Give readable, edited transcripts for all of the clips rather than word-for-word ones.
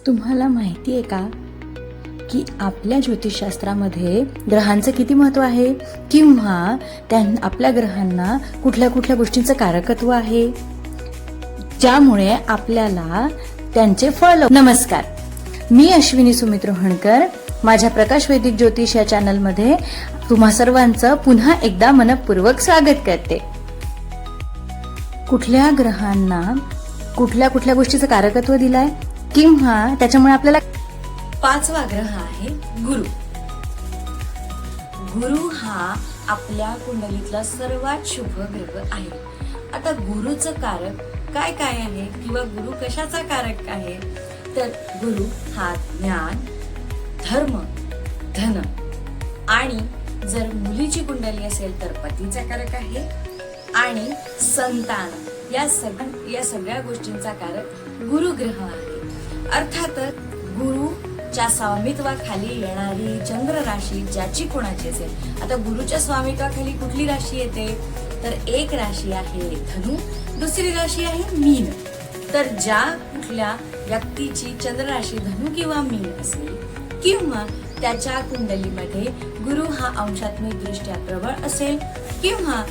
तुम्हाला माहिती आहे का की आपल्या ज्योतिषशास्त्रामध्ये ग्रहांचं किती महत्त्व आहे किंवा आपल्या ग्रहांना कुठल्या कुठल्या गोष्टींचं कारकत्व आहे ज्यामुळे आपल्याला त्यांचे फळ. नमस्कार, मी अश्विनी सुमित रोहणकर. माझ्या प्रकाश वैदिक ज्योतिष या चॅनलमध्ये तुम्हा सर्वांचं पुन्हा एकदा मनपूर्वक स्वागत करते. कुठल्या ग्रहांना कुठल्या कुठल्या गोष्टीचं कारकत्व दिलंय किंवा त्याच्यामुळे आपल्याला. पाचवा ग्रह आहे गुरु. गुरु हा आपल्या कुंडलीतला सर्वात शुभ ग्रह आहे. आता गुरुचं कारक काय काय आहे किंवा गुरु कशाचा कारक आहे, तर गुरु हा ज्ञान, धर्म, धन आणि जर मुलीची कुंडली असेल तर पतीचा कारक आहे आणि संतान या सगळ्या गोष्टींचा कारक गुरु ग्रह आहे. अर्थातच गुरुच्या स्वामित्वाखाली येणारी चंद्र राशी ज्याची कोणाची असेल. आता गुरुच्या स्वामित्वाखाली कुठली राशी येते, तर एक राशी आहे धनु, दुसरी राशी आहे मीन. तर ज्या कुठल्या व्यक्तीची चंद्र राशी धनु किंवा मीन असेल किंवा त्याच्या कुंडलीमध्ये गुरु हा अंशात्मिक दृष्ट्या प्रबळ असेल किंवा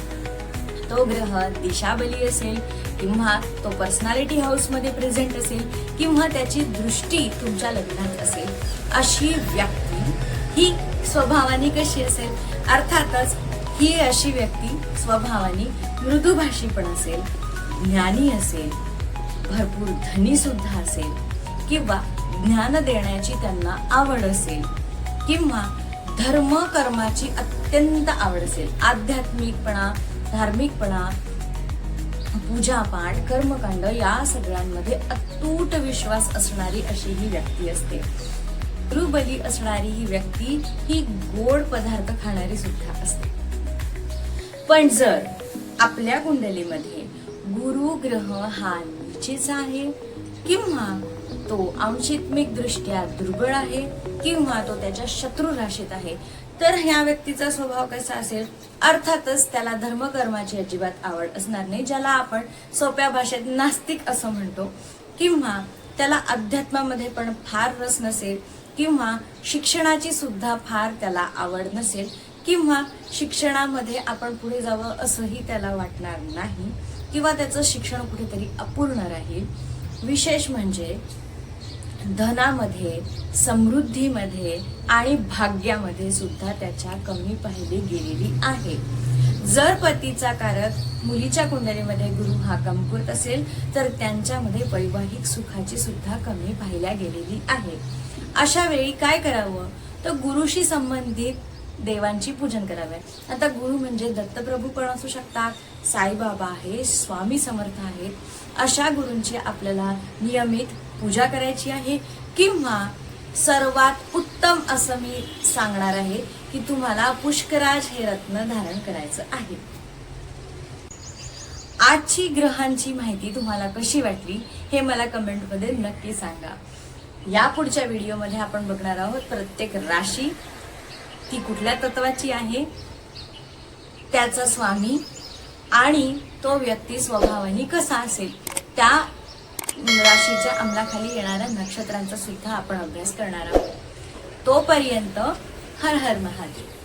तो ग्रह दिशाबली असेल किंवा तो पर्सनॅलिटी हाऊस मध्ये प्रेझेंट असेल किंवा त्याची दृष्टी तुमच्या लग्नात असेल, अशी व्यक्ती ही स्वभावाने कशी असेल, अर्थातच ही अशी व्यक्ती स्वभावाने मृदुभाषी पण असेल, ज्ञानी असेल, भरपूर धनी सुद्धा असेल किंवा ज्ञान देण्याची त्यांना आवड असेल किंवा धर्म कर्माची अत्यंत आवड असेल. आध्यात्मिकपणा, धार्मिकपणा, पूजापाठ, कर्मकांड या सगळ्यांमध्ये अतूट विश्वास असणारी अशी ही व्यक्ती असते. गुरुबली असणारी ही व्यक्ती ही गोड पदार्थ खाणारी सुद्धा असते. पण जर आपल्या कुंडलीमध्ये गुरु ग्रह हा नीचेचा आहे किंवा तो अंशित्मिक दृष्ट्या दुर्बळ आहे किंवा तो त्याच्या शत्रू राशीत आहे, तर ह्या व्यक्तीचा स्वभाव कसा असेल, अर्थातच त्याला धर्मकर्माची अजिबात आवड असणार नाही, ज्याला आपण सोप्या भाषेत नास्तिक असं म्हणतो, किंवा त्याला अध्यात्मामध्ये पण फार रस नसेल किंवा शिक्षणाची सुद्धा फार त्याला आवड नसेल किंवा शिक्षणामध्ये आपण पुढे जावं असंही त्याला वाटणार नाही किंवा त्याचं शिक्षण कुठेतरी अपूर्ण राहील. विशेष म्हणजे धनामध्ये, समृद्धीमध्ये आणि भाग्यामध्ये सुद्धा त्याच्या कमी पाहिली गेलेली आहे. जर पतीचा कारक मुलीच्या कुंडलीमध्ये गुरु हा कमकुवत असेल तर त्यांच्यामध्ये वैवाहिक सुखाची सुद्धा कमी पाहिल्या गेलेली आहे. अशा वेळी काय करावं, तर गुरुशी संबंधित देवांची पूजन करावे. आता गुरु म्हणजे दत्तप्रभू पण असू शकतात, साईबाबा आहे, स्वामी समर्थ आहेत, अशा गुरूंची आपल्याला नियमित पूजा करायची आहे. किंवा सर्वात उत्तम असं मी सांगणार आहे की तुम्हाला पुष्कराज हे रत्न धारण करायचं आहे. आजची ग्रहांची माहिती तुम्हाला कशी वाटली हे मला कमेंटमध्ये नक्की सांगा. या पुढच्या व्हिडिओमध्ये आपण बघणार आहोत प्रत्येक राशी ती कुठल्या तत्वाची आहे, त्याचा स्वामी आणि तो व्यक्ती स्वभावाने कसा असेल, त्या राशीच्या अंमलाखाली येणाऱ्या नक्षत्रांचा सुद्धा आपण अभ्यास करणार आहोत. तोपर्यंत हर हर महादेव.